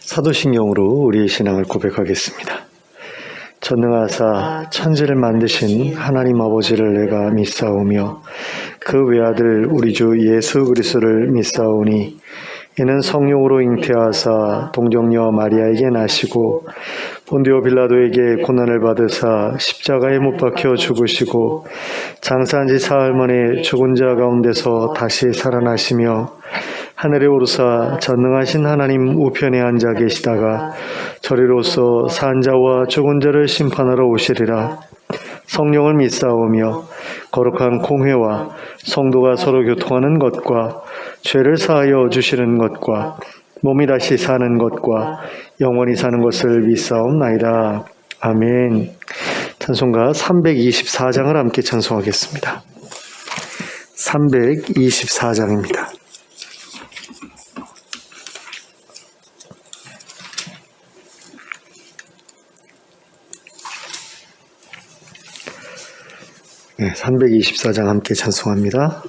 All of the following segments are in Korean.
사도신경으로 우리의 신앙을 고백하겠습니다. 전능하사 천지를 만드신 하나님 아버지를 내가 믿사오며 그 외아들 우리 주 예수 그리스도를 믿사오니 이는 성령으로 잉태하사 동정녀 마리아에게 나시고 본디오 빌라도에게 고난을 받으사 십자가에 못 박혀 죽으시고 장사한 지 사흘 만에 죽은 자 가운데서 다시 살아나시며 하늘에 오르사 전능하신 하나님 우편에 앉아 계시다가 저리로서 산 자와 죽은 자를 심판하러 오시리라. 성령을 믿사오며 거룩한 공회와 성도가 서로 교통하는 것과 죄를 사하여 주시는 것과 몸이 다시 사는 것과 영원히 사는 것을 믿사옵나이다. 아멘. 찬송가 324장을 함께 찬송하겠습니다. 324장입니다. 네, 324장 함께 찬송합니다.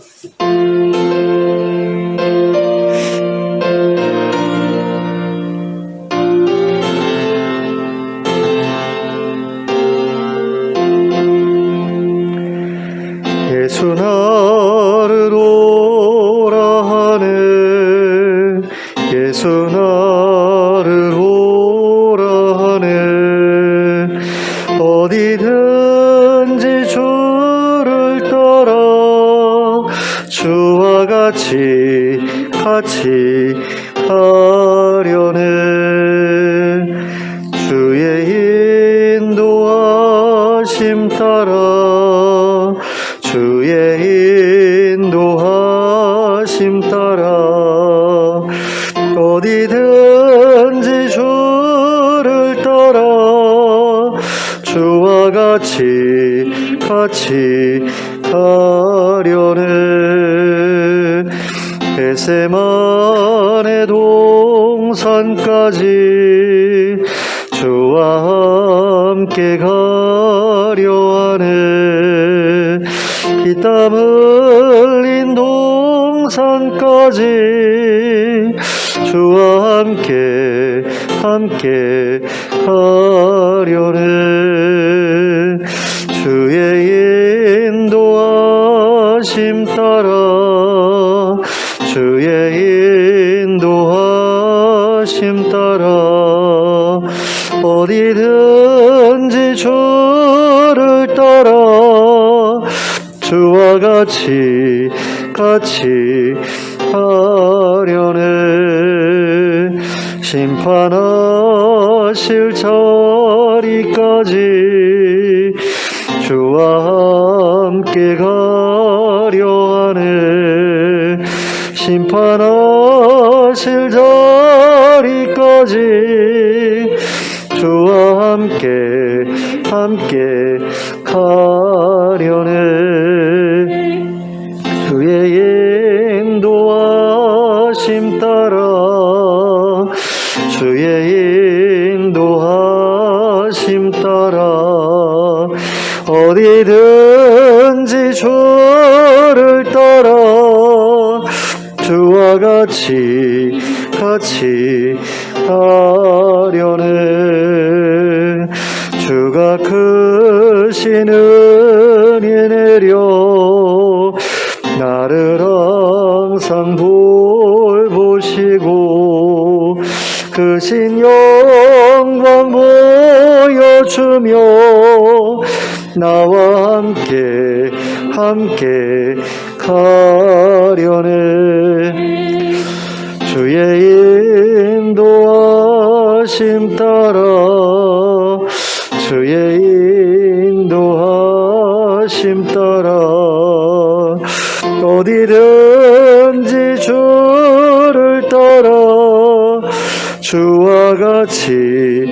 예수 나를 오라 하네 예수 나를 오라 하네 어디든지 주를 따라 주와 같이 가려네 주의 인도하심 따라 주의 인도하심 따라 어디든지 주를 따라 주와 같이 가려네 겟세마네 동산까지 주와 함께 가려 하네 피땀 흘린 동산까지 주와 함께 가려네 주의 인도하심 따라 주의 인도하심 따라 어디든지 주를 따라 주와 같이 가려네 심판하실 자리까지 주와 함께 가려 하네 심판하실 자리까지 주와 함께 가려네 주의 인도하심 따라 주의 인도하심 따라 어디든지 주를 따라 주와 같이 가려네 주가 크신 은혜 내려 나를 항상 돌보시고 크신 영광 보여주며 나와 함께 가려네 주의 인도하심 따라 주의 인도하심 따라 어디든지 주를 따라 주와 같이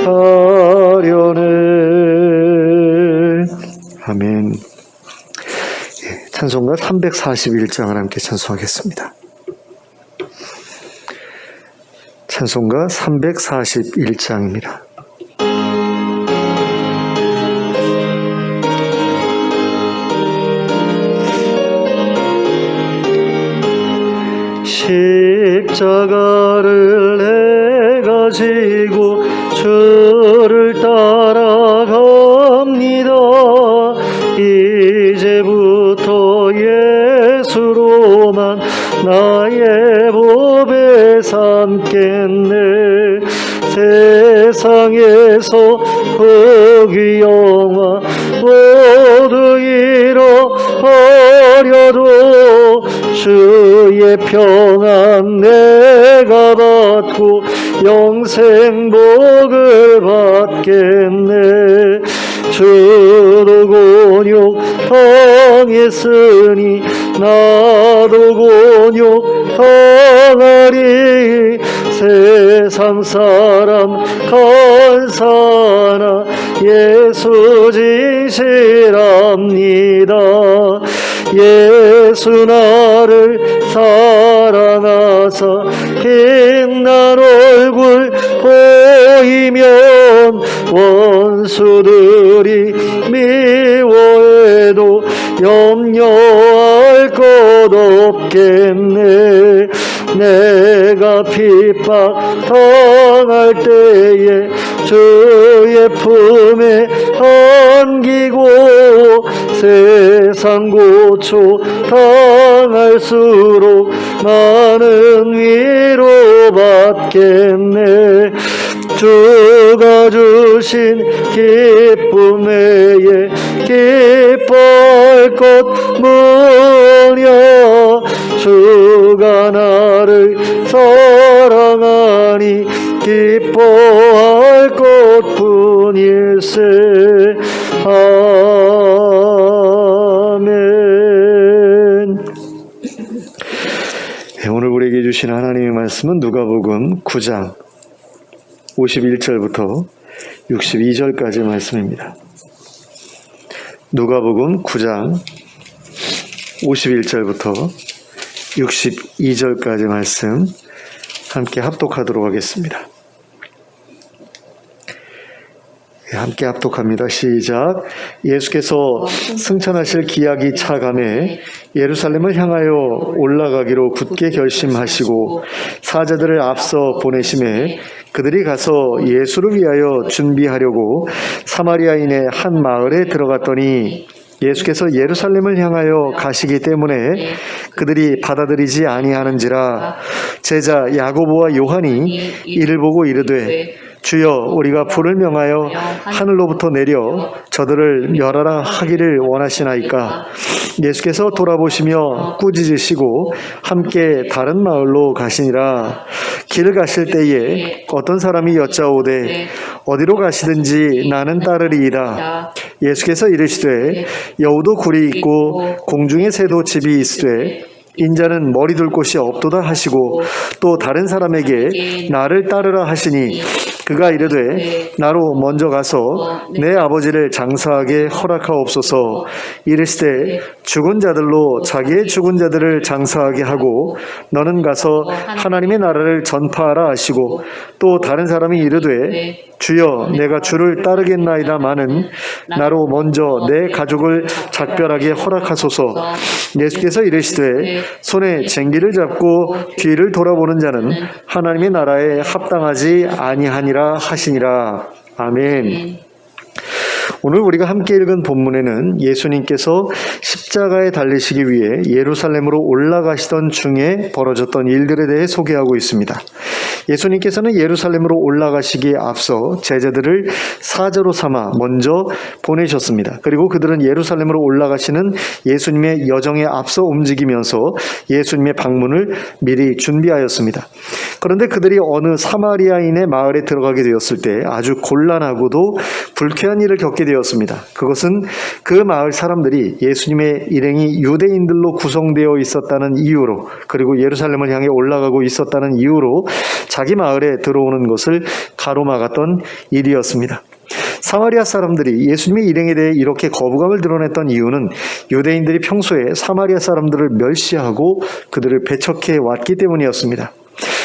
가려네 아멘. 찬송가 341장을 함께 찬송하겠습니다. 찬송가 341장입니다. 십자가를 내가 지고 주를 따라갑니다. 이제부터 예수로만 나의 법에 삼겠네. 세상에서 흑이 영화 모두 잃어버려도 주의 평안 내가 받고 영생 복을 받겠네. 주도 곤욕 당했으니 나도 곤욕 당하리. 세상 사람 간사나 예수 진실합니다. 예수 나를 사랑하사 빛난 얼굴 보이면 원수들이 미워해도 염려할 것 없겠네. 내가 핍박 당할 때에 주의 품에 안기고 세상 고초 당할수록 많은 위로 받겠네. 주가 주신 기쁨 외에 기뻐할 것 뭐냐. 주가 나를 사랑하니 기뻐할 것뿐일세. 아멘. 오늘 우리에게 주신 하나님의 말씀은 누가복음 9장 51절부터 62절까지 말씀입니다. 누가복음 9장 51절부터 62절까지 말씀 함께 합독하도록 하겠습니다. 함께 합독합니다. 시작. 예수께서 승천하실 기약이 차감해 예루살렘을 향하여 올라가기로 굳게 결심하시고 사자들을 앞서 보내심에 그들이 가서 예수를 위하여 준비하려고 사마리아인의 한 마을에 들어갔더니 예수께서 예루살렘을 향하여 가시기 때문에 그들이 받아들이지 아니하는지라. 제자 야고보와 요한이 이를 보고 이르되 주여, 우리가 불을 명하여 하늘로부터 내려 저들을 멸하라 하기를 원하시나이까. 예수께서 돌아보시며 꾸짖으시고 함께 다른 마을로 가시니라. 길을 가실 때에 어떤 사람이 여짜오되 어디로 가시든지 나는 따르리이다. 예수께서 이르시되 여우도 굴이 있고 공중의 새도 집이 있으되 인자는 머리 둘 곳이 없도다 하시고 또 다른 사람에게 나를 따르라 하시니 그가 이르되 나로 먼저 가서 내 아버지를 장사하게 허락하옵소서. 이르시되 죽은 자들로 자기의 죽은 자들을 장사하게 하고 너는 가서 하나님의 나라를 전파하라 하시고 또 다른 사람이 이르되 주여, 내가 주를 따르겠나이다마는 나로 먼저 내 가족을 작별하게 허락하소서. 예수께서 이르시되 손에 쟁기를 잡고 뒤를 돌아보는 자는 하나님의 나라에 합당하지 아니하니라 하시니라. 아멘. 오늘 우리가 함께 읽은 본문에는 예수님께서 십자가에 달리시기 위해 예루살렘으로 올라가시던 중에 벌어졌던 일들에 대해 소개하고 있습니다. 예수님께서는 예루살렘으로 올라가시기에 앞서 제자들을 사자로 삼아 먼저 보내셨습니다. 그리고 그들은 예루살렘으로 올라가시는 예수님의 여정에 앞서 움직이면서 예수님의 방문을 미리 준비하였습니다. 그런데 그들이 어느 사마리아인의 마을에 들어가게 되었을 때 아주 곤란하고도 불쾌한 일을 겪게 되었습니다. 그것은 그 마을 사람들이 예수님의 일행이 유대인들로 구성되어 있었다는 이유로, 그리고 예루살렘을 향해 올라가고 있었다는 이유로 자기 마을에 들어오는 것을 가로막았던 일이었습니다. 사마리아 사람들이 예수님의 일행에 대해 이렇게 거부감을 드러냈던 이유는 유대인들이 평소에 사마리아 사람들을 멸시하고 그들을 배척해 왔기 때문이었습니다.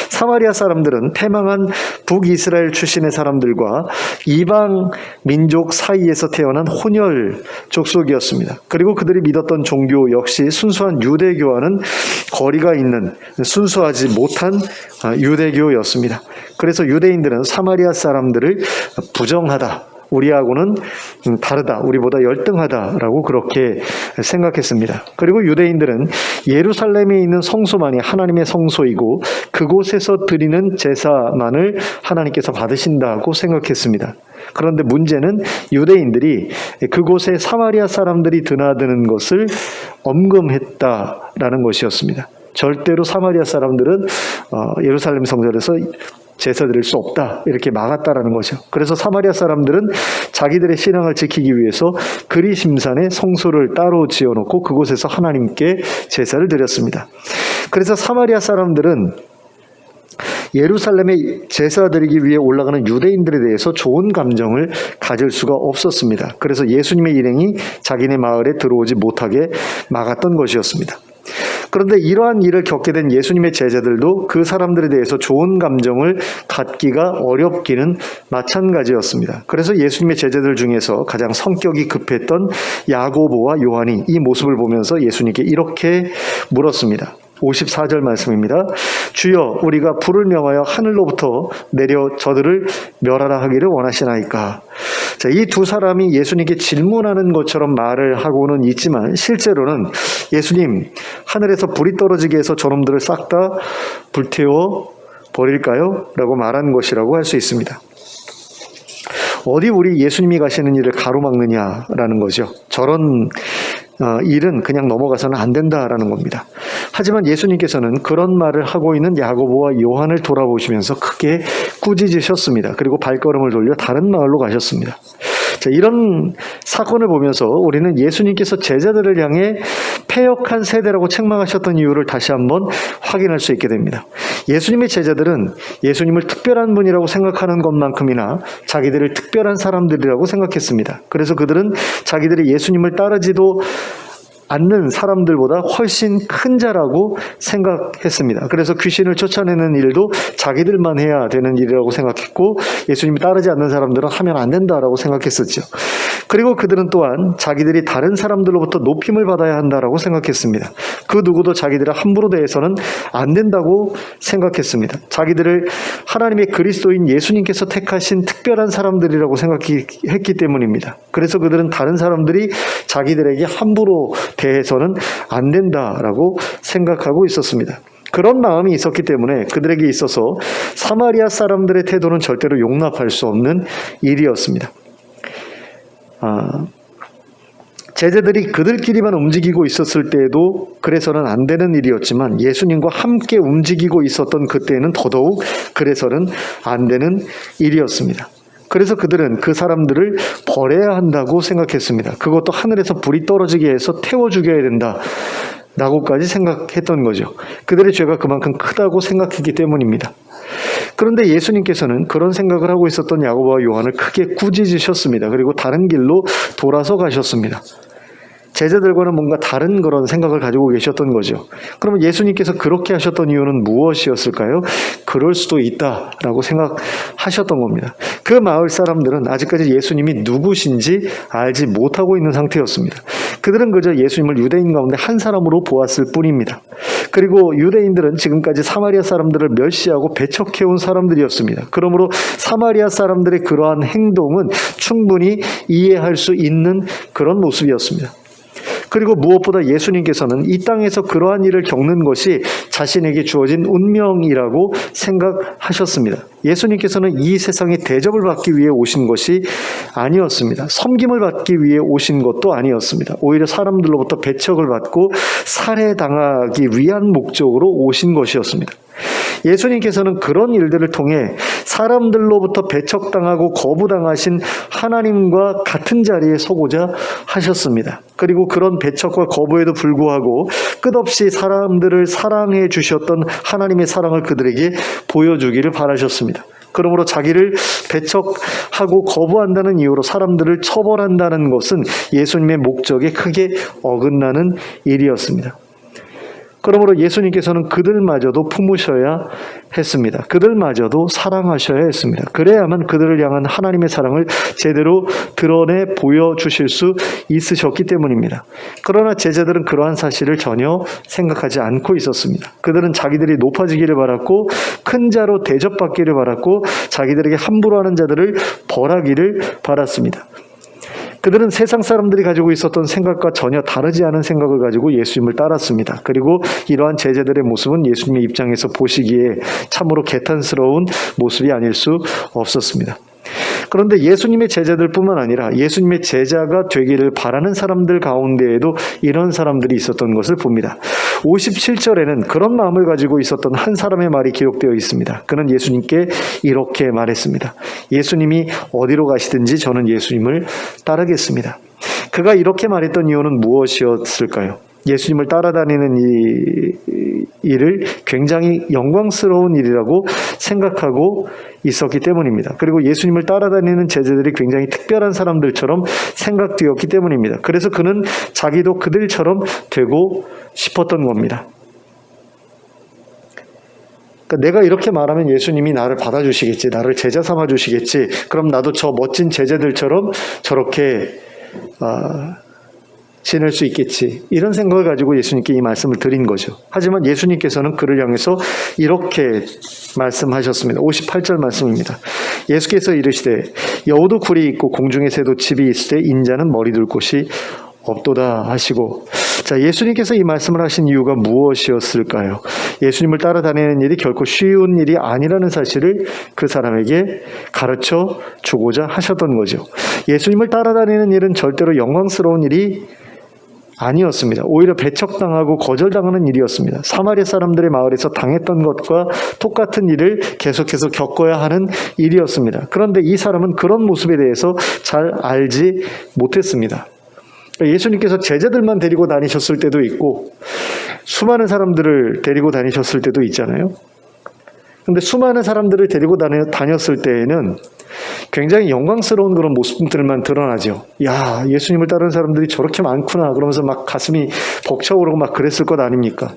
사마리아 사람들은 패망한 북이스라엘 출신의 사람들과 이방 민족 사이에서 태어난 혼혈 족속이었습니다. 그리고 그들이 믿었던 종교 역시 순수한 유대교와는 거리가 있는 순수하지 못한 유대교였습니다. 그래서 유대인들은 사마리아 사람들을 부정하다, 우리하고는 다르다, 우리보다 열등하다라고 그렇게 생각했습니다. 그리고 유대인들은 예루살렘에 있는 성소만이 하나님의 성소이고 그곳에서 드리는 제사만을 하나님께서 받으신다고 생각했습니다. 그런데 문제는 유대인들이 그곳에 사마리아 사람들이 드나드는 것을 엄금했다라는 것이었습니다. 절대로 사마리아 사람들은 예루살렘 성전에서 제사 드릴 수 없다, 이렇게 막았다라는 거죠. 그래서 사마리아 사람들은 자기들의 신앙을 지키기 위해서 그리심산에 성소를 따로 지어놓고 그곳에서 하나님께 제사를 드렸습니다. 그래서 사마리아 사람들은 예루살렘에 제사 드리기 위해 올라가는 유대인들에 대해서 좋은 감정을 가질 수가 없었습니다. 그래서 예수님의 일행이 자기네 마을에 들어오지 못하게 막았던 것이었습니다. 그런데 이러한 일을 겪게 된 예수님의 제자들도 그 사람들에 대해서 좋은 감정을 갖기가 어렵기는 마찬가지였습니다. 그래서 예수님의 제자들 중에서 가장 성격이 급했던 야고보와 요한이 이 모습을 보면서 예수님께 이렇게 물었습니다. 54절 말씀입니다. 주여, 우리가 불을 명하여 하늘로부터 내려 저들을 멸하라 하기를 원하시나이까? 자, 이 두 사람이 예수님께 질문하는 것처럼 말을 하고는 있지만 실제로는 예수님, 하늘에서 불이 떨어지게 해서 저놈들을 싹 다 불태워 버릴까요? 라고 말한 것이라고 할 수 있습니다. 어디 우리 예수님이 가시는 일을 가로막느냐라는 거죠. 저런 일은 그냥 넘어가서는 안 된다라는 겁니다. 하지만 예수님께서는 그런 말을 하고 있는 야고보와 요한을 돌아보시면서 크게 꾸짖으셨습니다. 그리고 발걸음을 돌려 다른 마을로 가셨습니다. 자, 이런 사건을 보면서 우리는 예수님께서 제자들을 향해 패역한 세대라고 책망하셨던 이유를 다시 한번 확인할 수 있게 됩니다. 예수님의 제자들은 예수님을 특별한 분이라고 생각하는 것만큼이나 자기들을 특별한 사람들이라고 생각했습니다. 그래서 그들은 자기들이 예수님을 따르지도 않는 사람들보다 훨씬 큰 자라고 생각했습니다. 그래서 귀신을 쫓아내는 일도 자기들만 해야 되는 일이라고 생각했고 예수님이 따르지 않는 사람들은 하면 안 된다라고 생각했었죠. 그리고 그들은 또한 자기들이 다른 사람들로부터 높임을 받아야 한다라고 생각했습니다. 그 누구도 자기들을 함부로 대해서는 안 된다고 생각했습니다. 자기들을 하나님의 그리스도인 예수님께서 택하신 특별한 사람들이라고 생각했기 때문입니다. 그래서 그들은 다른 사람들이 자기들에게 함부로 대해서는 안 된다라고 생각하고 있었습니다. 그런 마음이 있었기 때문에 그들에게 있어서 사마리아 사람들의 태도는 절대로 용납할 수 없는 일이었습니다. 제자들이 그들끼리만 움직이고 있었을 때에도 그래서는 안 되는 일이었지만 예수님과 함께 움직이고 있었던 그때에는 더더욱 그래서는 안 되는 일이었습니다. 그래서 그들은 그 사람들을 버려야 한다고 생각했습니다. 그것도 하늘에서 불이 떨어지게 해서 태워 죽여야 된다 라고까지 생각했던 거죠. 그들의 죄가 그만큼 크다고 생각했기 때문입니다. 그런데 예수님께서는 그런 생각을 하고 있었던 야고보와 요한을 크게 꾸짖으셨습니다. 그리고 다른 길로 돌아서 가셨습니다. 제자들과는 뭔가 다른 그런 생각을 가지고 계셨던 거죠. 그러면 예수님께서 그렇게 하셨던 이유는 무엇이었을까요? 그럴 수도 있다라고 생각하셨던 겁니다. 그 마을 사람들은 아직까지 예수님이 누구신지 알지 못하고 있는 상태였습니다. 그들은 그저 예수님을 유대인 가운데 한 사람으로 보았을 뿐입니다. 그리고 유대인들은 지금까지 사마리아 사람들을 멸시하고 배척해온 사람들이었습니다. 그러므로 사마리아 사람들의 그러한 행동은 충분히 이해할 수 있는 그런 모습이었습니다. 그리고 무엇보다 예수님께서는 이 땅에서 그러한 일을 겪는 것이 자신에게 주어진 운명이라고 생각하셨습니다. 예수님께서는 이 세상에 대접을 받기 위해 오신 것이 아니었습니다. 섬김을 받기 위해 오신 것도 아니었습니다. 오히려 사람들로부터 배척을 받고 살해당하기 위한 목적으로 오신 것이었습니다. 예수님께서는 그런 일들을 통해 사람들로부터 배척당하고 거부당하신 하나님과 같은 자리에 서고자 하셨습니다. 그리고 그런 배척과 거부에도 불구하고 끝없이 사람들을 사랑해 주셨던 하나님의 사랑을 그들에게 보여주기를 바라셨습니다. 그러므로 자기를 배척하고 거부한다는 이유로 사람들을 처벌한다는 것은 예수님의 목적에 크게 어긋나는 일이었습니다. 그러므로 예수님께서는 그들마저도 품으셔야 했습니다. 그들마저도 사랑하셔야 했습니다. 그래야만 그들을 향한 하나님의 사랑을 제대로 드러내 보여주실 수 있으셨기 때문입니다. 그러나 제자들은 그러한 사실을 전혀 생각하지 않고 있었습니다. 그들은 자기들이 높아지기를 바랐고 큰 자로 대접받기를 바랐고 자기들에게 함부로 하는 자들을 벌하기를 바랐습니다. 그들은 세상 사람들이 가지고 있었던 생각과 전혀 다르지 않은 생각을 가지고 예수님을 따랐습니다. 그리고 이러한 제자들의 모습은 예수님의 입장에서 보시기에 참으로 개탄스러운 모습이 아닐 수 없었습니다. 그런데 예수님의 제자들뿐만 아니라 예수님의 제자가 되기를 바라는 사람들 가운데에도 이런 사람들이 있었던 것을 봅니다. 57절에는 그런 마음을 가지고 있었던 한 사람의 말이 기록되어 있습니다. 그는 예수님께 이렇게 말했습니다. 예수님이 어디로 가시든지 저는 예수님을 따르겠습니다. 그가 이렇게 말했던 이유는 무엇이었을까요? 예수님을 따라다니는 이 일을 굉장히 영광스러운 일이라고 생각하고 있었기 때문입니다. 그리고 예수님을 따라다니는 제자들이 굉장히 특별한 사람들처럼 생각되었기 때문입니다. 그래서 그는 자기도 그들처럼 되고 싶었던 겁니다. 그러니까 내가 이렇게 말하면 예수님이 나를 받아주시겠지, 나를 제자 삼아주시겠지, 그럼 나도 저 멋진 제자들처럼 저렇게 지낼 수 있겠지, 이런 생각을 가지고 예수님께 이 말씀을 드린 거죠. 하지만 예수님께서는 그를 향해서 이렇게 말씀하셨습니다. 58절 말씀입니다. 예수께서 이르시되 여우도 굴이 있고 공중에 새도 집이 있으되 인자는 머리 둘 곳이 없도다 하시고, 자, 예수님께서 이 말씀을 하신 이유가 무엇이었을까요? 예수님을 따라다니는 일이 결코 쉬운 일이 아니라는 사실을 그 사람에게 가르쳐 주고자 하셨던 거죠. 예수님을 따라다니는 일은 절대로 영광스러운 일이 아니었습니다. 오히려 배척당하고 거절당하는 일이었습니다. 사마리아 사람들의 마을에서 당했던 것과 똑같은 일을 계속해서 겪어야 하는 일이었습니다. 그런데 이 사람은 그런 모습에 대해서 잘 알지 못했습니다. 예수님께서 제자들만 데리고 다니셨을 때도 있고 수많은 사람들을 데리고 다니셨을 때도 있잖아요. 근데 수많은 사람들을 데리고 다녔을 때에는 굉장히 영광스러운 그런 모습들만 드러나죠. 야, 예수님을 따르는 사람들이 저렇게 많구나 그러면서 막 가슴이 벅차오르고 막 그랬을 것 아닙니까?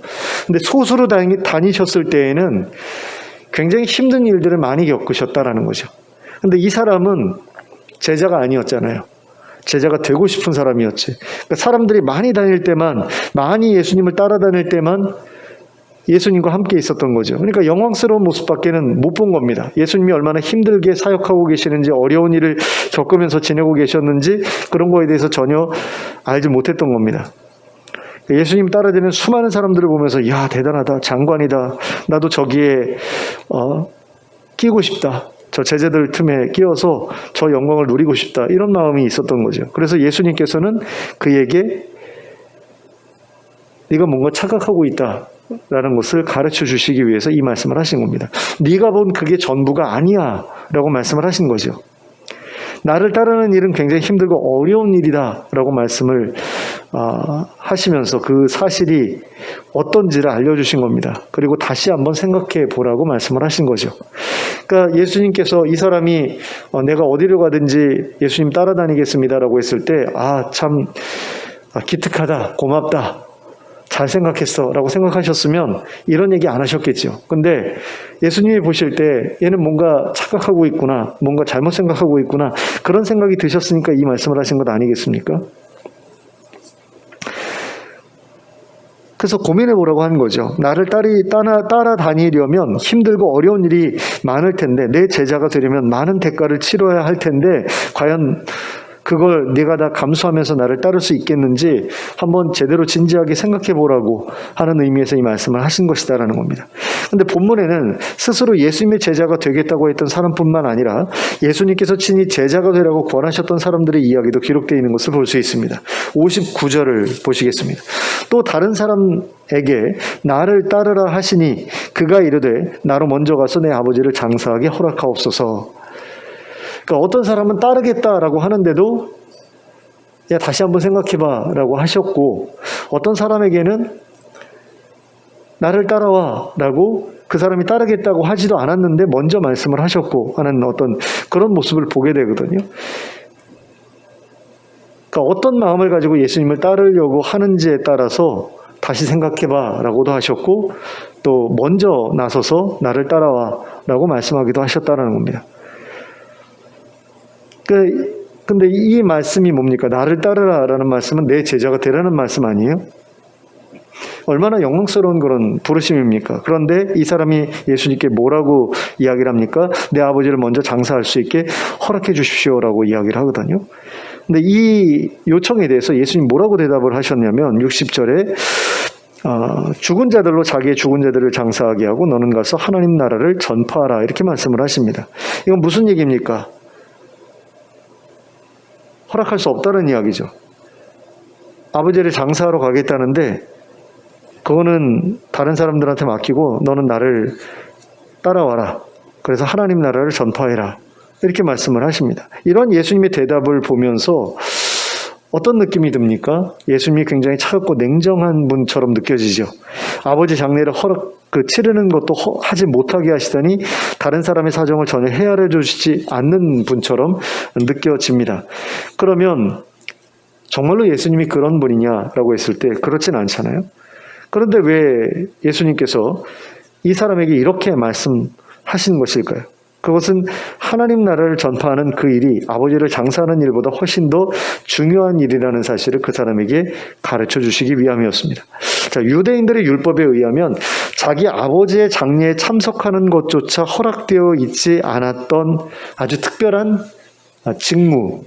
근데 소수로 다니셨을 때에는 굉장히 힘든 일들을 많이 겪으셨다라는 거죠. 근데 이 사람은 제자가 아니었잖아요. 제자가 되고 싶은 사람이었지. 그러니까 사람들이 많이 다닐 때만, 많이 예수님을 따라다닐 때만 예수님과 함께 있었던 거죠. 그러니까 영광스러운 모습밖에는 못 본 겁니다. 예수님이 얼마나 힘들게 사역하고 계시는지, 어려운 일을 겪으면서 지내고 계셨는지 그런 거에 대해서 전혀 알지 못했던 겁니다. 예수님 따라다니는 수많은 사람들을 보면서 야, 대단하다, 장관이다, 나도 저기에 끼고 싶다, 저 제자들 틈에 끼어서 저 영광을 누리고 싶다, 이런 마음이 있었던 거죠. 그래서 예수님께서는 그에게 네가 뭔가 착각하고 있다 라는 것을 가르쳐 주시기 위해서 이 말씀을 하신 겁니다. 네가 본 그게 전부가 아니야 라고 말씀을 하신 거죠. 나를 따르는 일은 굉장히 힘들고 어려운 일이다 라고 말씀을 하시면서 그 사실이 어떤지를 알려주신 겁니다. 그리고 다시 한번 생각해 보라고 말씀을 하신 거죠. 그러니까 예수님께서 이 사람이 내가 어디를 가든지 예수님 따라다니겠습니다 라고 했을 때 참 기특하다, 고맙다, 잘 생각했어 라고 생각하셨으면 이런 얘기 안 하셨겠죠. 근데 예수님이 보실 때 얘는 뭔가 착각하고 있구나, 뭔가 잘못 생각하고 있구나, 그런 생각이 드셨으니까 이 말씀을 하신 것 아니겠습니까? 그래서 고민해 보라고 하는 거죠. 나를 따라다니려면 힘들고 어려운 일이 많을 텐데, 내 제자가 되려면 많은 대가를 치러야 할 텐데 과연 그걸 네가 다 감수하면서 나를 따를 수 있겠는지 한번 제대로 진지하게 생각해 보라고 하는 의미에서 이 말씀을 하신 것이다라는 겁니다. 그런데 본문에는 스스로 예수님의 제자가 되겠다고 했던 사람뿐만 아니라 예수님께서 친히 제자가 되라고 권하셨던 사람들의 이야기도 기록되어 있는 것을 볼 수 있습니다. 59절을 보시겠습니다. 또 다른 사람에게 나를 따르라 하시니 그가 이르되 나로 먼저 가서 내 아버지를 장사하게 허락하옵소서. 그러니까 어떤 사람은 따르겠다라고 하는데도 야, 다시 한번 생각해봐 라고 하셨고, 어떤 사람에게는 나를 따라와 라고 그 사람이 따르겠다고 하지도 않았는데 먼저 말씀을 하셨고 하는 어떤 그런 모습을 보게 되거든요. 그러니까 어떤 마음을 가지고 예수님을 따르려고 하는지에 따라서 다시 생각해봐 라고도 하셨고, 또 먼저 나서서 나를 따라와 라고 말씀하기도 하셨다는 겁니다. 근데 이 말씀이 뭡니까? 나를 따르라 라는 말씀은 내 제자가 되라는 말씀 아니에요? 얼마나 영광스러운 그런 부르심입니까? 그런데 이 사람이 예수님께 뭐라고 이야기를 합니까? 내 아버지를 먼저 장사할 수 있게 허락해 주십시오라고 이야기를 하거든요. 근데 이 요청에 대해서 예수님 뭐라고 대답을 하셨냐면 60절에 죽은 자들로 자기의 죽은 자들을 장사하게 하고 너는 가서 하나님 나라를 전파하라 이렇게 말씀을 하십니다. 이건 무슨 얘기입니까? 허락할 수 없다는 이야기죠. 아버지를 장사하러 가겠다는데 그거는 다른 사람들한테 맡기고 너는 나를 따라와라. 그래서 하나님 나라를 전파해라. 이렇게 말씀을 하십니다. 이런 예수님의 대답을 보면서 어떤 느낌이 듭니까? 예수님이 굉장히 차갑고 냉정한 분처럼 느껴지죠. 아버지 장례를 치르는 것도 하지 못하게 하시다니 다른 사람의 사정을 전혀 헤아려 주시지 않는 분처럼 느껴집니다. 그러면 정말로 예수님이 그런 분이냐라고 했을 때 그렇진 않잖아요. 그런데 왜 예수님께서 이 사람에게 이렇게 말씀하신 것일까요? 그것은 하나님 나라를 전파하는 그 일이 아버지를 장사하는 일보다 훨씬 더 중요한 일이라는 사실을 그 사람에게 가르쳐 주시기 위함이었습니다. 자, 유대인들의 율법에 의하면 자기 아버지의 장례에 참석하는 것조차 허락되어 있지 않았던 아주 특별한 직무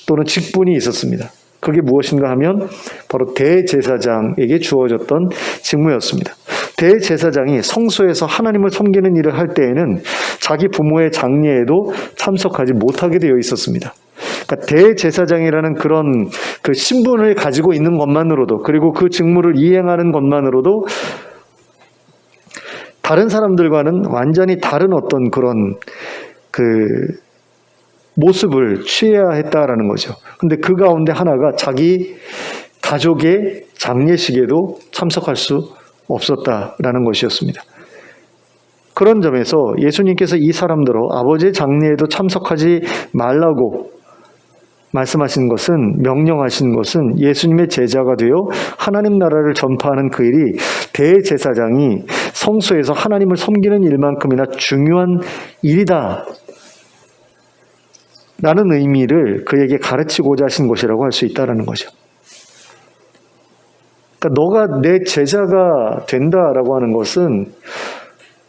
또는 직분이 있었습니다. 그게 무엇인가 하면 바로 대제사장에게 주어졌던 직무였습니다. 대제사장이 성소에서 하나님을 섬기는 일을 할 때에는 자기 부모의 장례에도 참석하지 못하게 되어 있었습니다. 그러니까 대제사장이라는 그런 그 신분을 가지고 있는 것만으로도, 그리고 그 직무를 이행하는 것만으로도 다른 사람들과는 완전히 다른 어떤 그런 모습을 취해야 했다라는 거죠. 근데 그 가운데 하나가 자기 가족의 장례식에도 참석할 수 없었다라는 것이었습니다. 그런 점에서 예수님께서 이 사람들로 아버지의 장례에도 참석하지 말라고 말씀하신 것은, 명령하신 것은 예수님의 제자가 되어 하나님 나라를 전파하는 그 일이 대제사장이 성소에서 하나님을 섬기는 일만큼이나 중요한 일이다 라는 의미를 그에게 가르치고자 하신 것이라고 할 수 있다는 거죠. 그러니까 너가 내 제자가 된다라고 하는 것은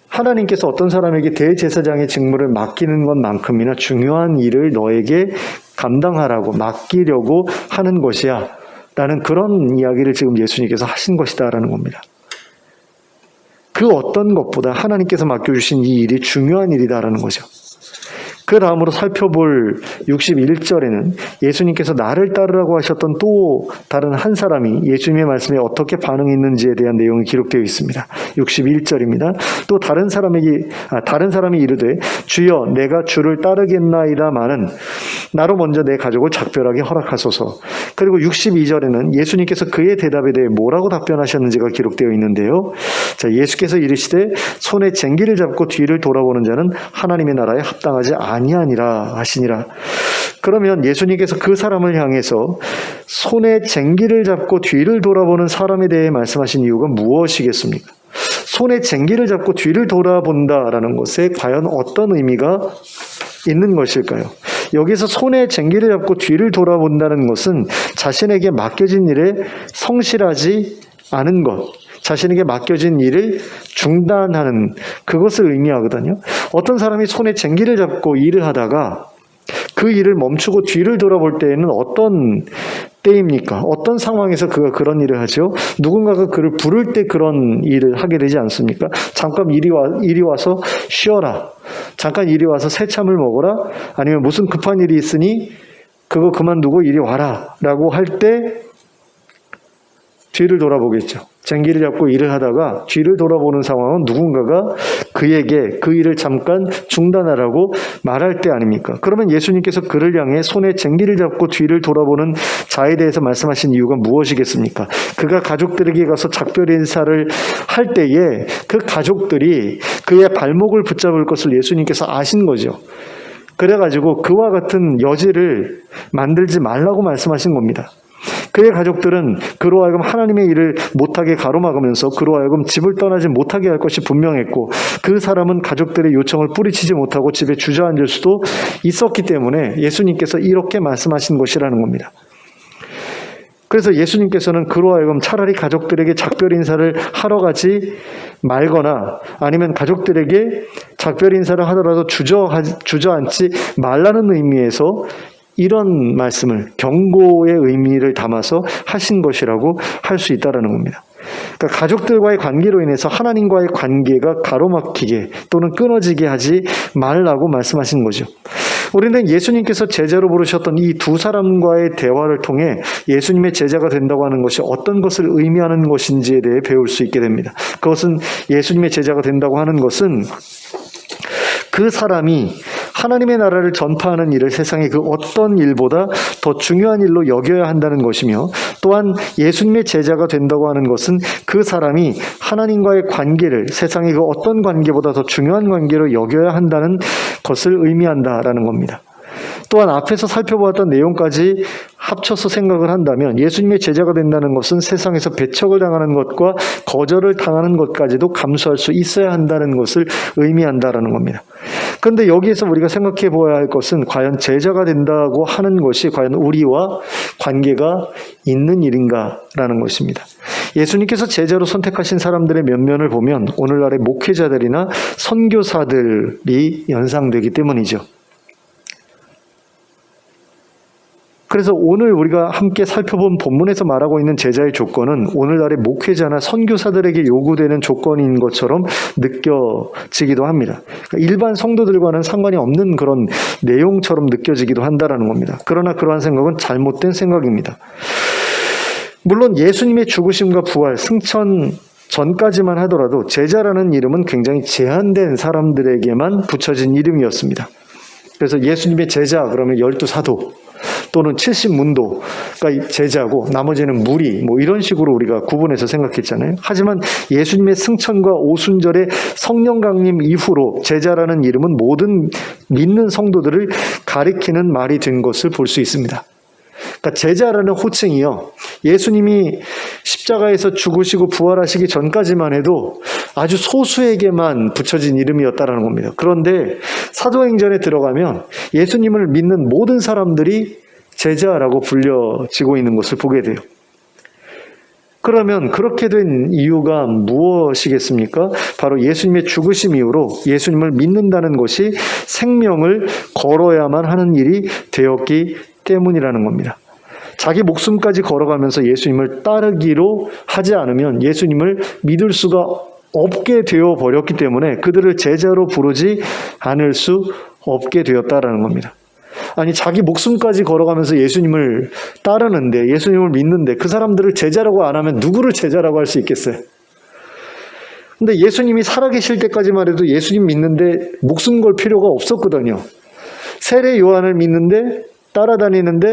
하나님께서 어떤 사람에게 대제사장의 직무를 맡기는 것만큼이나 중요한 일을 너에게 감당하라고 맡기려고 하는 것이야 라는 그런 이야기를 지금 예수님께서 하신 것이다 라는 겁니다. 그 어떤 것보다 하나님께서 맡겨주신 이 일이 중요한 일이다라는 거죠. 그 다음으로 살펴볼 61절에는 예수님께서 나를 따르라고 하셨던 또 다른 한 사람이 예수님의 말씀에 어떻게 반응했는지에 대한 내용이 기록되어 있습니다. 61절입니다. 또 다른 사람이 이르되 주여 내가 주를 따르겠나이다마는 나로 먼저 내 가족을 작별하게 허락하소서. 그리고 62절에는 예수님께서 그의 대답에 대해 뭐라고 답변하셨는지가 기록되어 있는데요. 자, 예수께서 이르시되 손에 쟁기를 잡고 뒤를 돌아보는 자는 하나님의 나라에 합당하지 아니하니라 하시니라. 그러면 예수님께서 그 사람을 향해서 손에 쟁기를 잡고 뒤를 돌아보는 사람에 대해 말씀하신 이유가 무엇이겠습니까? 손에 쟁기를 잡고 뒤를 돌아본다라는 것에 과연 어떤 의미가 있는 것일까요? 여기서 손에 쟁기를 잡고 뒤를 돌아본다는 것은 자신에게 맡겨진 일에 성실하지 않은 것, 자신에게 맡겨진 일을 중단하는 그것을 의미하거든요. 어떤 사람이 손에 쟁기를 잡고 일을 하다가 그 일을 멈추고 뒤를 돌아볼 때에는 어떤 때입니까? 어떤 상황에서 그가 그런 일을 하죠? 누군가가 그를 부를 때 그런 일을 하게 되지 않습니까? 잠깐 이리 와서 쉬어라. 잠깐 이리 와서 새참을 먹어라. 아니면 무슨 급한 일이 있으니 그거 그만두고 이리 와라. 라고 할 때 뒤를 돌아보겠죠. 쟁기를 잡고 일을 하다가 뒤를 돌아보는 상황은 누군가가 그에게 그 일을 잠깐 중단하라고 말할 때 아닙니까? 그러면 예수님께서 그를 향해 손에 쟁기를 잡고 뒤를 돌아보는 자에 대해서 말씀하신 이유가 무엇이겠습니까? 그가 가족들에게 가서 작별 인사를 할 때에 그 가족들이 그의 발목을 붙잡을 것을 예수님께서 아신 거죠. 그래가지고 그와 같은 여지를 만들지 말라고 말씀하신 겁니다. 그의 가족들은 그로 하여금 하나님의 일을 못하게 가로막으면서 그로 하여금 집을 떠나지 못하게 할 것이 분명했고, 그 사람은 가족들의 요청을 뿌리치지 못하고 집에 주저앉을 수도 있었기 때문에 예수님께서 이렇게 말씀하신 것이라는 겁니다. 그래서 예수님께서는 그로 하여금 차라리 가족들에게 작별 인사를 하러 가지 말거나, 아니면 가족들에게 작별 인사를 하더라도 주저앉지 말라는 의미에서 이런 말씀을, 경고의 의미를 담아서 하신 것이라고 할 수 있다는 겁니다. 그러니까 가족들과의 관계로 인해서 하나님과의 관계가 가로막히게 또는 끊어지게 하지 말라고 말씀하신 거죠. 우리는 예수님께서 제자로 부르셨던 이 두 사람과의 대화를 통해 예수님의 제자가 된다고 하는 것이 어떤 것을 의미하는 것인지에 대해 배울 수 있게 됩니다. 그것은, 예수님의 제자가 된다고 하는 것은 그 사람이 하나님의 나라를 전파하는 일을 세상의 그 어떤 일보다 더 중요한 일로 여겨야 한다는 것이며, 또한 예수님의 제자가 된다고 하는 것은 그 사람이 하나님과의 관계를 세상의 그 어떤 관계보다 더 중요한 관계로 여겨야 한다는 것을 의미한다라는 겁니다. 또한 앞에서 살펴보았던 내용까지 합쳐서 생각을 한다면 예수님의 제자가 된다는 것은 세상에서 배척을 당하는 것과 거절을 당하는 것까지도 감수할 수 있어야 한다는 것을 의미한다라는 겁니다. 그런데 여기에서 우리가 생각해 보아야 할 것은, 과연 제자가 된다고 하는 것이 과연 우리와 관계가 있는 일인가라는 것입니다. 예수님께서 제자로 선택하신 사람들의 면면을 보면 오늘날의 목회자들이나 선교사들이 연상되기 때문이죠. 그래서 오늘 우리가 함께 살펴본 본문에서 말하고 있는 제자의 조건은 오늘날의 목회자나 선교사들에게 요구되는 조건인 것처럼 느껴지기도 합니다. 그러니까 일반 성도들과는 상관이 없는 그런 내용처럼 느껴지기도 한다는 겁니다. 그러나 그러한 생각은 잘못된 생각입니다. 물론 예수님의 죽으심과 부활, 승천 전까지만 하더라도 제자라는 이름은 굉장히 제한된 사람들에게만 붙여진 이름이었습니다. 그래서 예수님의 제자 그러면 12사도 또는 70문도가 제자고 나머지는 무리, 이런 식으로 우리가 구분해서 생각했잖아요. 하지만 예수님의 승천과 오순절의 성령 강림 이후로 제자라는 이름은 모든 믿는 성도들을 가리키는 말이 된 것을 볼 수 있습니다. 그러니까 제자라는 호칭이요, 예수님이 십자가에서 죽으시고 부활하시기 전까지만 해도 아주 소수에게만 붙여진 이름이었다라는 겁니다. 그런데 사도행전에 들어가면 예수님을 믿는 모든 사람들이 제자라고 불려지고 있는 것을 보게 돼요. 그러면 그렇게 된 이유가 무엇이겠습니까? 바로 예수님의 죽으심 이후로 예수님을 믿는다는 것이 생명을 걸어야만 하는 일이 되었기 때문이라는 겁니다. 자기 목숨까지 걸어가면서 예수님을 따르기로 하지 않으면 예수님을 믿을 수가 없게 되어버렸기 때문에 그들을 제자로 부르지 않을 수 없게 되었다라는 겁니다. 아니, 자기 목숨까지 걸어가면서 예수님을 따르는데, 예수님을 믿는데 그 사람들을 제자라고 안 하면 누구를 제자라고 할 수 있겠어요? 근데 예수님이 살아계실 때까지만 해도 예수님 믿는데 목숨 걸 필요가 없었거든요. 세례 요한을 믿는데 따라다니는데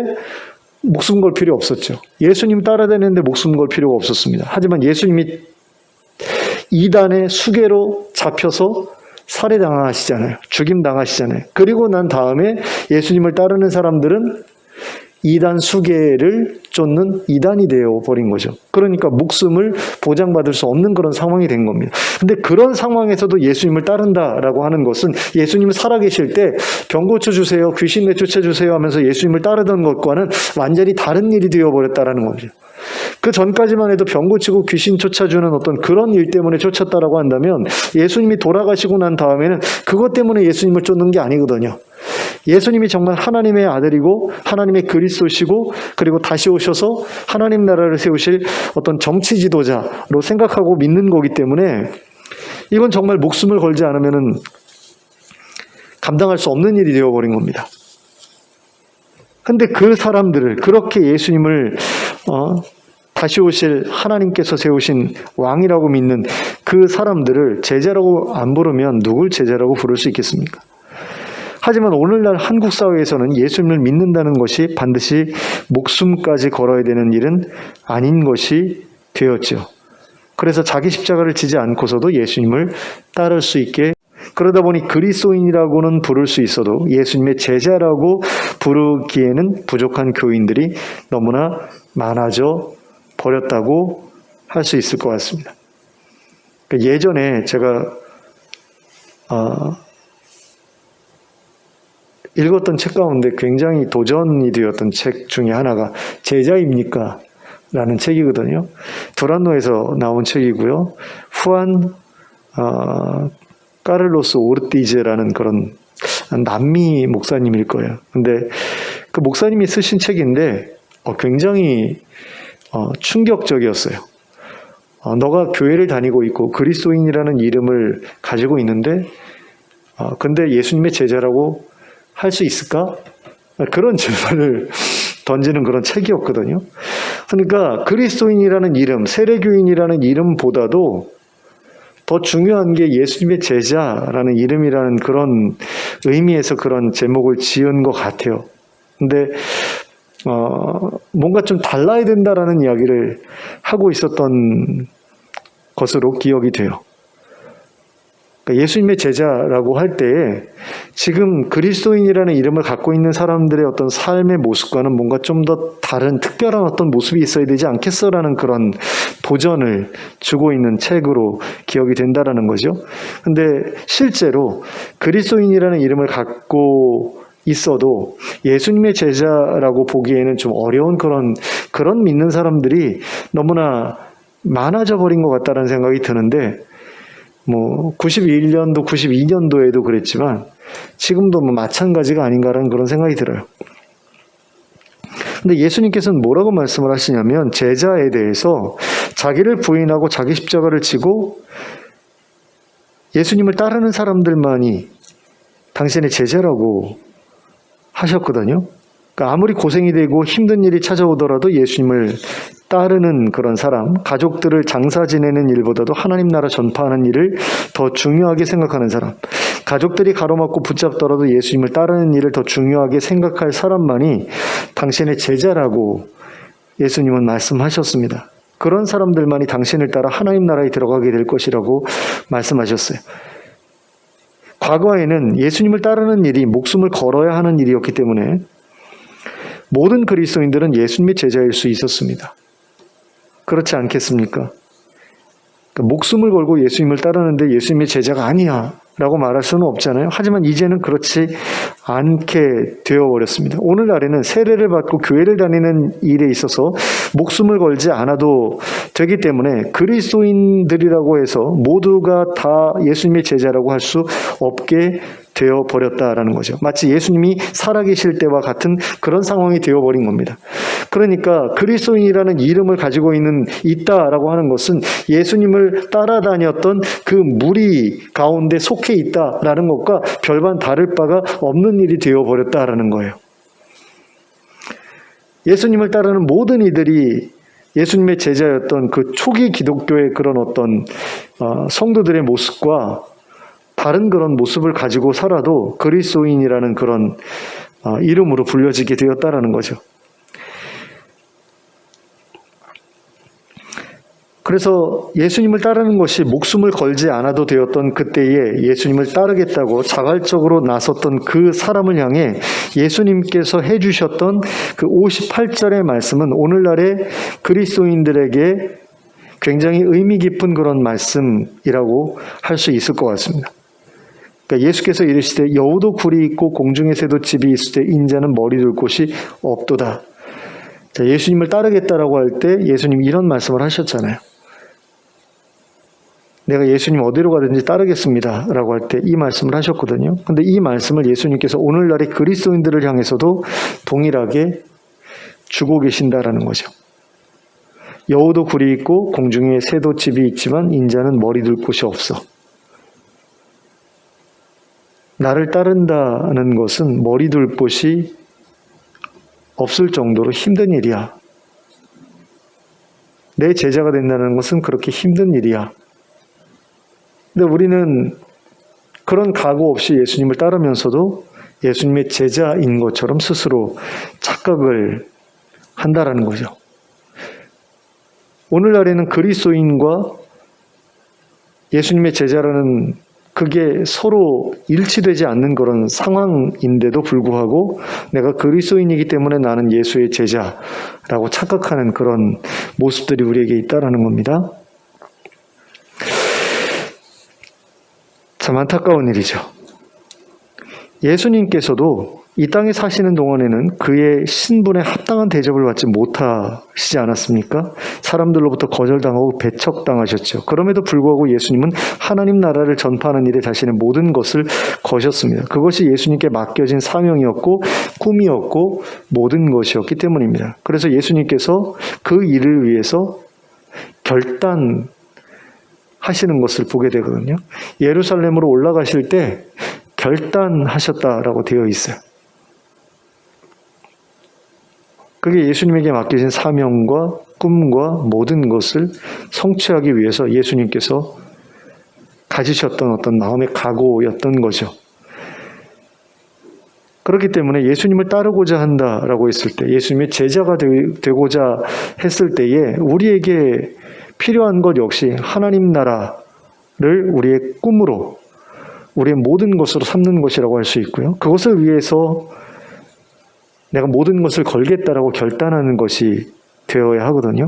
목숨 걸 필요 없었죠. 예수님 따라다니는데 목숨 걸 필요가 없었습니다. 하지만 예수님이 이단의 수괴로 잡혀서 살해당하시잖아요. 죽임당하시잖아요. 그리고 난 다음에 예수님을 따르는 사람들은 이단 수괴를 쫓는 이단이 되어버린 거죠. 그러니까 목숨을 보장받을 수 없는 그런 상황이 된 겁니다. 근데 그런 상황에서도 예수님을 따른다라고 하는 것은 예수님 살아계실 때 병 고쳐주세요, 귀신 내쫓아주세요 하면서 예수님을 따르던 것과는 완전히 다른 일이 되어버렸다라는 거죠. 그 전까지만 해도 병 고치고 귀신 쫓아주는 어떤 그런 일 때문에 쫓았다라고 한다면 예수님이 돌아가시고 난 다음에는 그것 때문에 예수님을 쫓는 게 아니거든요. 예수님이 정말 하나님의 아들이고 하나님의 그리스도시고 그리고 다시 오셔서 하나님 나라를 세우실 어떤 정치 지도자로 생각하고 믿는 거기 때문에 이건 정말 목숨을 걸지 않으면은 감당할 수 없는 일이 되어버린 겁니다. 근데 그 사람들을, 그렇게 예수님을 다시 오실 하나님께서 세우신 왕이라고 믿는 그 사람들을 제자라고 안 부르면 누굴 제자라고 부를 수 있겠습니까? 하지만 오늘날 한국 사회에서는 예수님을 믿는다는 것이 반드시 목숨까지 걸어야 되는 일은 아닌 것이 되었죠. 그래서 자기 십자가를 지지 않고서도 예수님을 따를 수 있게, 그러다 보니 그리스도인이라고는 부를 수 있어도 예수님의 제자라고 부르기에는 부족한 교인들이 너무나 많아져 버렸다고 할 수 있을 것 같습니다. 예전에 제가 읽었던 책 가운데 굉장히 도전이 되었던 책 중에 하나가 제자입니까? 라는 책이거든요. 두란노에서 나온 책이고요. 후안 까를로스 오르티즈라는 그런 남미 목사님일 거예요. 근데 그 목사님이 쓰신 책인데 굉장히 충격적이었어요. 너가 교회를 다니고 있고 그리스도인이라는 이름을 가지고 있는데 근데 예수님의 제자라고 할 수 있을까? 그런 질문을 던지는 그런 책이었거든요. 그러니까 그리스도인이라는 이름, 세례교인이라는 이름보다도 더 중요한 게 예수님의 제자라는 이름이라는 그런 의미에서 그런 제목을 지은 것 같아요. 근데 뭔가 좀 달라야 된다라는 이야기를 하고 있었던 것으로 기억이 돼요. 그러니까 예수님의 제자라고 할 때에 지금 그리스도인이라는 이름을 갖고 있는 사람들의 어떤 삶의 모습과는 뭔가 좀 더 다른 특별한 어떤 모습이 있어야 되지 않겠어라는 그런 도전을 주고 있는 책으로 기억이 된다라는 거죠. 근데 실제로 그리스도인이라는 이름을 갖고 있어도 예수님의 제자라고 보기에는 좀 어려운 그런 믿는 사람들이 너무나 많아져 버린 것 같다는 생각이 드는데 91년도, 92년도에도 그랬지만 지금도 마찬가지가 아닌가라는 그런 생각이 들어요. 근데 예수님께서는 뭐라고 말씀을 하시냐면 제자에 대해서 자기를 부인하고 자기 십자가를 지고 예수님을 따르는 사람들만이 당신의 제자라고 하셨거든요. 그러니까 아무리 고생이 되고 힘든 일이 찾아오더라도 예수님을 따르는 그런 사람, 가족들을 장사 지내는 일보다도 하나님 나라 전파하는 일을 더 중요하게 생각하는 사람, 가족들이 가로막고 붙잡더라도 예수님을 따르는 일을 더 중요하게 생각할 사람만이 당신의 제자라고 예수님은 말씀하셨습니다. 그런 사람들만이 당신을 따라 하나님 나라에 들어가게 될 것이라고 말씀하셨어요. 과거에는 예수님을 따르는 일이 목숨을 걸어야 하는 일이었기 때문에 모든 그리스도인들은 예수님의 제자일 수 있었습니다. 그렇지 않겠습니까? 그러니까 목숨을 걸고 예수님을 따르는데 예수님의 제자가 아니야 라고 말할 수는 없잖아요. 하지만 이제는 그렇지 않게 되어버렸습니다. 오늘날에는 세례를 받고 교회를 다니는 일에 있어서 목숨을 걸지 않아도 되기 때문에 그리스도인들이라고 해서 모두가 다 예수님의 제자라고 할 수 없게 되어버렸다라는 거죠. 마치 예수님이 살아계실 때와 같은 그런 상황이 되어버린 겁니다. 그러니까 그리스도인이라는 이름을 가지고 있다라고 하는 것은 예수님을 따라다녔던 그 무리 가운데 속해 있다라는 것과 별반 다를 바가 없는 일이 되어버렸다라는 거예요. 예수님을 따르는 모든 이들이 예수님의 제자였던 그 초기 기독교의 그런 어떤 성도들의 모습과 다른 그런 모습을 가지고 살아도 그리스도인이라는 그런 이름으로 불려지게 되었다라는 거죠. 그래서 예수님을 따르는 것이 목숨을 걸지 않아도 되었던 그때에 예수님을 따르겠다고 자발적으로 나섰던 그 사람을 향해 예수님께서 해주셨던 그 58절의 말씀은 오늘날의 그리스도인들에게 굉장히 의미 깊은 그런 말씀이라고 할 수 있을 것 같습니다. 그러니까 예수께서 이르시되 여우도 굴이 있고 공중의 새도 집이 있을 때 인자는 머리 둘 곳이 없도다. 자, 예수님을 따르겠다라고 할 때 예수님 이런 말씀을 하셨잖아요. 내가 예수님 어디로 가든지 따르겠습니다 라고 할 때 이 말씀을 하셨거든요. 근데 이 말씀을 예수님께서 오늘날의 그리스도인들을 향해서도 동일하게 주고 계신다라는 거죠. 여우도 굴이 있고 공중에 새도 집이 있지만 인자는 머리 둘 곳이 없어. 나를 따른다는 것은 머리 둘 곳이 없을 정도로 힘든 일이야. 내 제자가 된다는 것은 그렇게 힘든 일이야. 근데 우리는 그런 각오 없이 예수님을 따르면서도 예수님의 제자인 것처럼 스스로 착각을 한다라는 거죠. 오늘날에는 그리스도인과 예수님의 제자라는 그게 서로 일치되지 않는 그런 상황인데도 불구하고 내가 그리스도인이기 때문에 나는 예수의 제자라고 착각하는 그런 모습들이 우리에게 있다라는 겁니다. 참 안타까운 일이죠. 예수님께서도 이 땅에 사시는 동안에는 그의 신분에 합당한 대접을 받지 못하시지 않았습니까? 사람들로부터 거절당하고 배척당하셨죠. 그럼에도 불구하고 예수님은 하나님 나라를 전파하는 일에 자신의 모든 것을 거셨습니다. 그것이 예수님께 맡겨진 사명이었고 꿈이었고 모든 것이었기 때문입니다. 그래서 예수님께서 그 일을 위해서 결단하시는 것을 보게 되거든요. 예루살렘으로 올라가실 때 결단하셨다라고 되어 있어요. 그게 예수님에게 맡겨진 사명과 꿈과 모든 것을 성취하기 위해서 예수님께서 가지셨던 어떤 마음의 각오였던 거죠. 그렇기 때문에 예수님을 따르고자 한다라고 했을 때, 예수님의 제자가 되고자 했을 때에 우리에게 필요한 것 역시 하나님 나라를 우리의 꿈으로, 우리의 모든 것으로 삼는 것이라고 할 수 있고요. 그것을 위해서 내가 모든 것을 걸겠다라고 결단하는 것이 되어야 하거든요.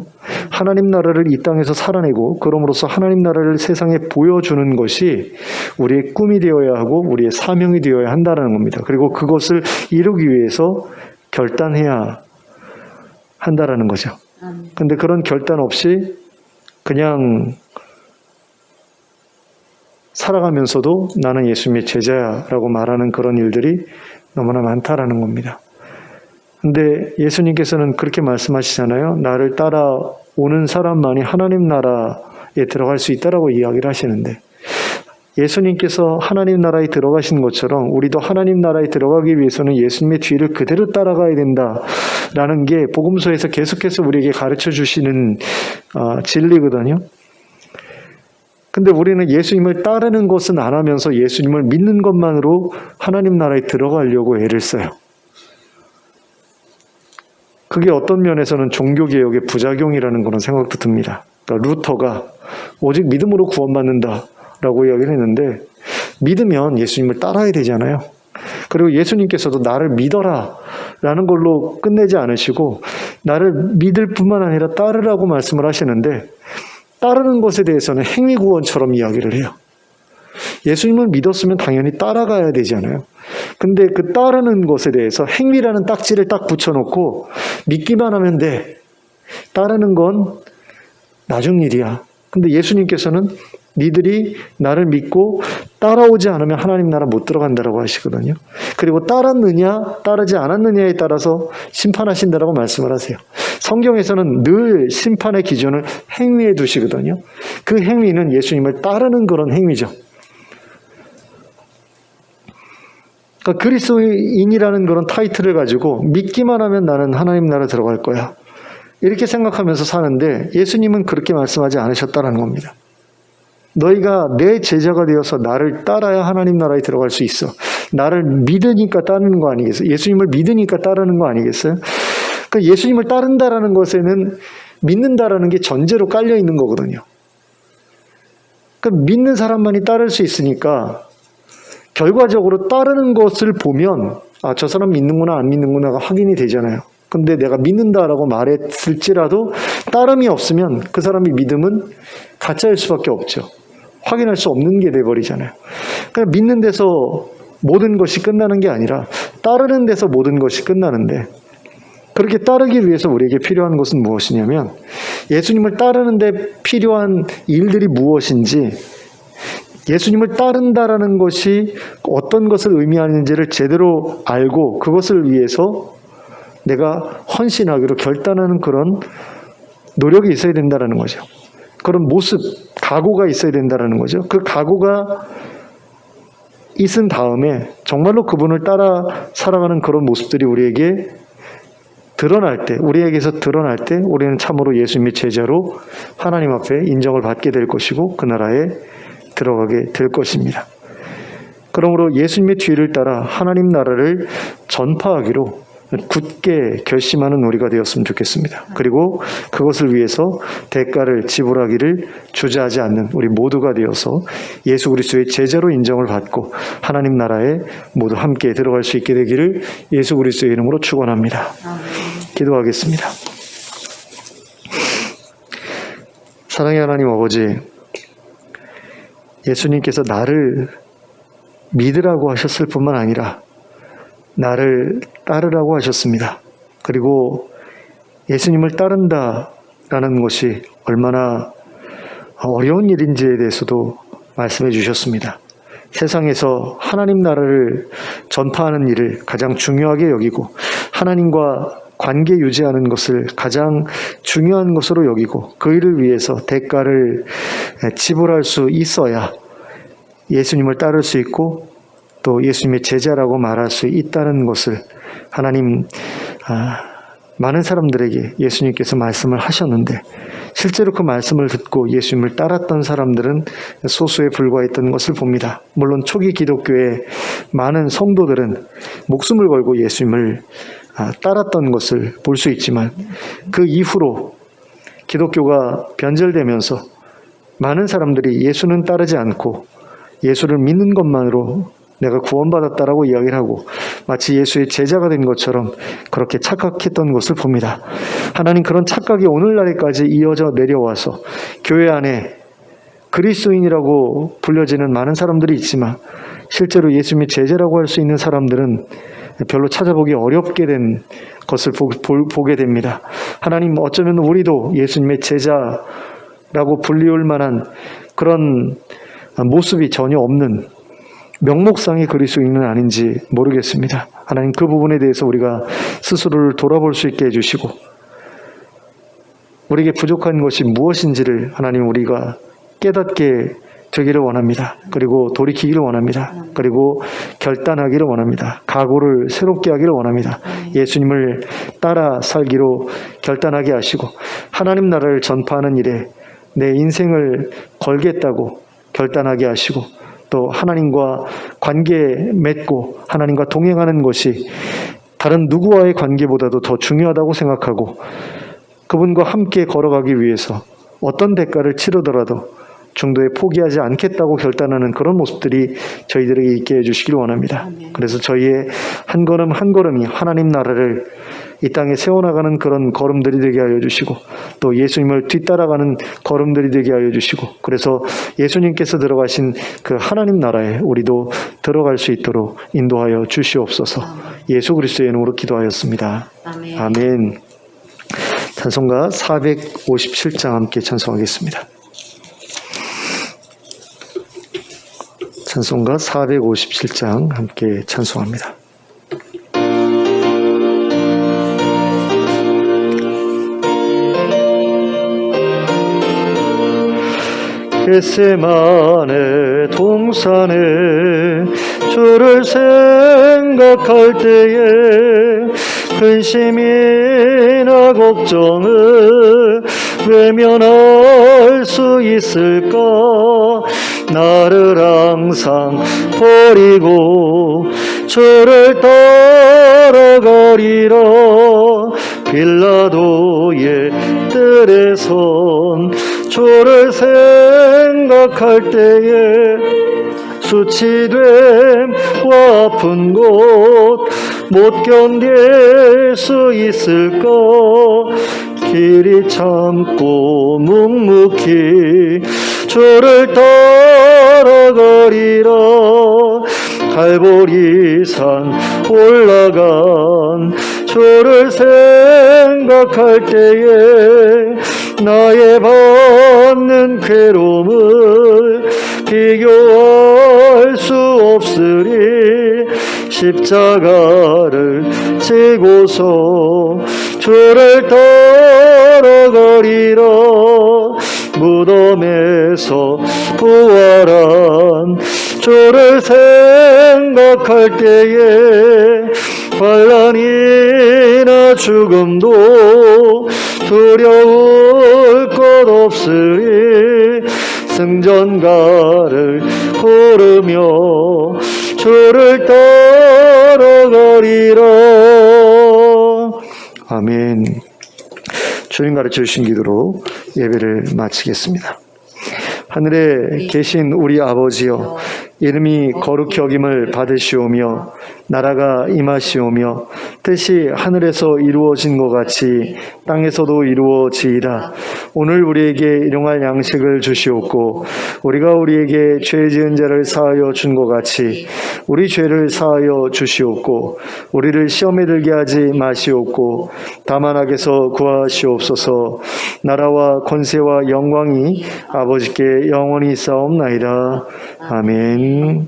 하나님 나라를 이 땅에서 살아내고 그럼으로써 하나님 나라를 세상에 보여주는 것이 우리의 꿈이 되어야 하고 우리의 사명이 되어야 한다는 겁니다. 그리고 그것을 이루기 위해서 결단해야 한다라는 거죠. 근데 그런 결단 없이 그냥 살아가면서도 나는 예수님의 제자야라고 말하는 그런 일들이 너무나 많다라는 겁니다. 근데 예수님께서는 그렇게 말씀하시잖아요. 나를 따라오는 사람만이 하나님 나라에 들어갈 수 있다라고 이야기를 하시는데, 예수님께서 하나님 나라에 들어가신 것처럼 우리도 하나님 나라에 들어가기 위해서는 예수님의 뒤를 그대로 따라가야 된다라는 게 복음서에서 계속해서 우리에게 가르쳐 주시는 진리거든요. 근데 우리는 예수님을 따르는 것은 안 하면서 예수님을 믿는 것만으로 하나님 나라에 들어가려고 애를 써요. 그게 어떤 면에서는 종교개혁의 부작용이라는 그런 생각도 듭니다. 그러니까 루터가 오직 믿음으로 구원받는다라고 이야기를 했는데, 믿으면 예수님을 따라야 되잖아요. 그리고 예수님께서도 나를 믿어라 라는 걸로 끝내지 않으시고 나를 믿을 뿐만 아니라 따르라고 말씀을 하시는데, 따르는 것에 대해서는 행위구원처럼 이야기를 해요. 예수님을 믿었으면 당연히 따라가야 되잖아요. 근데 그 따르는 것에 대해서 행위라는 딱지를 딱 붙여놓고 믿기만 하면 돼. 따르는 건 나중 일이야. 근데 예수님께서는 니들이 나를 믿고 따라오지 않으면 하나님 나라 못 들어간다라고 하시거든요. 그리고 따랐느냐 따르지 않았느냐에 따라서 심판하신다라고 말씀을 하세요. 성경에서는 늘 심판의 기준을 행위에 두시거든요. 그 행위는 예수님을 따르는 그런 행위죠. 그러니까 그리스도인이라는 그런 타이틀을 가지고 믿기만 하면 나는 하나님 나라 들어갈 거야, 이렇게 생각하면서 사는데, 예수님은 그렇게 말씀하지 않으셨다는 겁니다. 너희가 내 제자가 되어서 나를 따라야 하나님 나라에 들어갈 수 있어. 나를 믿으니까 따르는 거 아니겠어요? 예수님을 믿으니까 따르는 거 아니겠어요? 그러니까 예수님을 따른다라는 것에는 믿는다라는 게 전제로 깔려 있는 거거든요. 그러니까 믿는 사람만이 따를 수 있으니까 결과적으로 따르는 것을 보면 저 사람 믿는구나 안 믿는구나가 확인이 되잖아요. 근데 내가 믿는다라고 말했을지라도 따름이 없으면 그 사람의 믿음은 가짜일 수밖에 없죠. 확인할 수 없는 게 돼버리잖아요. 그러니까 믿는 데서 모든 것이 끝나는 게 아니라 따르는 데서 모든 것이 끝나는데, 그렇게 따르기 위해서 우리에게 필요한 것은 무엇이냐면, 예수님을 따르는 데 필요한 일들이 무엇인지, 예수님을 따른다라는 것이 어떤 것을 의미하는지를 제대로 알고 그것을 위해서 내가 헌신하기로 결단하는 그런 노력이 있어야 된다라는 거죠. 그런 모습, 각오가 있어야 된다라는 거죠. 그 각오가 있은 다음에 정말로 그분을 따라 살아가는 그런 모습들이 우리에게 드러날 때, 우리에게서 드러날 때 우리는 참으로 예수님의 제자로 하나님 앞에 인정을 받게 될 것이고 그 나라에 들어가게 될 것입니다. 그러므로 예수님의 뒤를 따라 하나님 나라를 전파하기로 굳게 결심하는 우리가 되었으면 좋겠습니다. 그리고 그것을 위해서 대가를 지불하기를 주저하지 않는 우리 모두가 되어서 예수 그리스도의 제자로 인정을 받고 하나님 나라에 모두 함께 들어갈 수 있게 되기를 예수 그리스도의 이름으로 축원합니다. 기도하겠습니다. 사랑의 하나님 아버지, 예수님께서 나를 믿으라고 하셨을 뿐만 아니라 나를 따르라고 하셨습니다. 그리고 예수님을 따른다라는 것이 얼마나 어려운 일인지에 대해서도 말씀해 주셨습니다. 세상에서 하나님 나라를 전파하는 일을 가장 중요하게 여기고 하나님과 관계 유지하는 것을 가장 중요한 것으로 여기고 그 일을 위해서 대가를 지불할 수 있어야 예수님을 따를 수 있고 또 예수님의 제자라고 말할 수 있다는 것을 하나님 많은 사람들에게 예수님께서 말씀을 하셨는데 실제로 그 말씀을 듣고 예수님을 따랐던 사람들은 소수에 불과했던 것을 봅니다. 물론 초기 기독교의 많은 성도들은 목숨을 걸고 예수님을 따랐던 것을 볼 수 있지만 그 이후로 기독교가 변절되면서 많은 사람들이 예수는 따르지 않고 예수를 믿는 것만으로 내가 구원받았다라고 이야기를 하고 마치 예수의 제자가 된 것처럼 그렇게 착각했던 것을 봅니다. 하나님, 그런 착각이 오늘날에까지 이어져 내려와서 교회 안에 그리스도인이라고 불려지는 많은 사람들이 있지만 실제로 예수님의 제자라고 할 수 있는 사람들은 별로 찾아보기 어렵게 된 것을 보게 됩니다. 하나님, 어쩌면 우리도 예수님의 제자라고 불리울 만한 그런 모습이 전혀 없는 명목상의 그리스도인은 아닌지 모르겠습니다. 하나님, 그 부분에 대해서 우리가 스스로를 돌아볼 수 있게 해주시고 우리에게 부족한 것이 무엇인지를 하나님 우리가 깨닫게 되기를 원합니다. 그리고 돌이키기를 원합니다. 그리고 결단하기를 원합니다. 각오를 새롭게 하기를 원합니다. 예수님을 따라 살기로 결단하게 하시고 하나님 나라를 전파하는 일에 내 인생을 걸겠다고 결단하게 하시고 또 하나님과 관계 맺고 하나님과 동행하는 것이 다른 누구와의 관계보다도 더 중요하다고 생각하고 그분과 함께 걸어가기 위해서 어떤 대가를 치르더라도 중도에 포기하지 않겠다고 결단하는 그런 모습들이 저희들에게 있게 해주시길 원합니다. 그래서 저희의 한 걸음 한 걸음이 하나님 나라를 이 땅에 세워나가는 그런 걸음들이 되게 하여 주시고 또 예수님을 뒤따라가는 걸음들이 되게 하여 주시고 그래서 예수님께서 들어가신 그 하나님 나라에 우리도 들어갈 수 있도록 인도하여 주시옵소서. 예수 그리스도의 이름으로 기도하였습니다. 아멘. 찬송가 457장 함께 찬송하겠습니다. 찬송가 457장 함께 찬송합니다. 겟세마네 동산에 주를 생각할 때에 근심이나 걱정을 외면할 수 있을까? 나를 항상 버리고 주를 따라가리라. 빌라도의 뜰에선 주를 생각할 때에 수치됨과 아픈 곳 못 견딜 수 있을까? 길이 참고 묵묵히 주를 따라가리라. 갈보리산 올라간 주를 생각할 때에 나의 받는 괴로움을 비교할 수 없으리. 십자가를 지고서 주를 따라가리라. 무덤에서 부활한 주를 생각할 때에 환난이나 죽음도 두려울 것 없으리. 승전가를 부르며 주를 따라가리라. 아멘. 주님 가르쳐 주신 기도로 예배를 마치겠습니다. 하늘에 계신 우리 아버지여, 이름이 거룩히 여김을 받으시오며 나라가 임하시오며 뜻이 하늘에서 이루어진 것 같이 땅에서도 이루어지이다. 오늘 우리에게 일용할 양식을 주시옵고 우리가 우리에게 죄 지은 자를 사하여 준 것 같이 우리 죄를 사하여 주시옵고 우리를 시험에 들게 하지 마시옵고 다만 악에서 구하시옵소서. 나라와 권세와 영광이 아버지께 영원히 있사옵나이다. 아멘.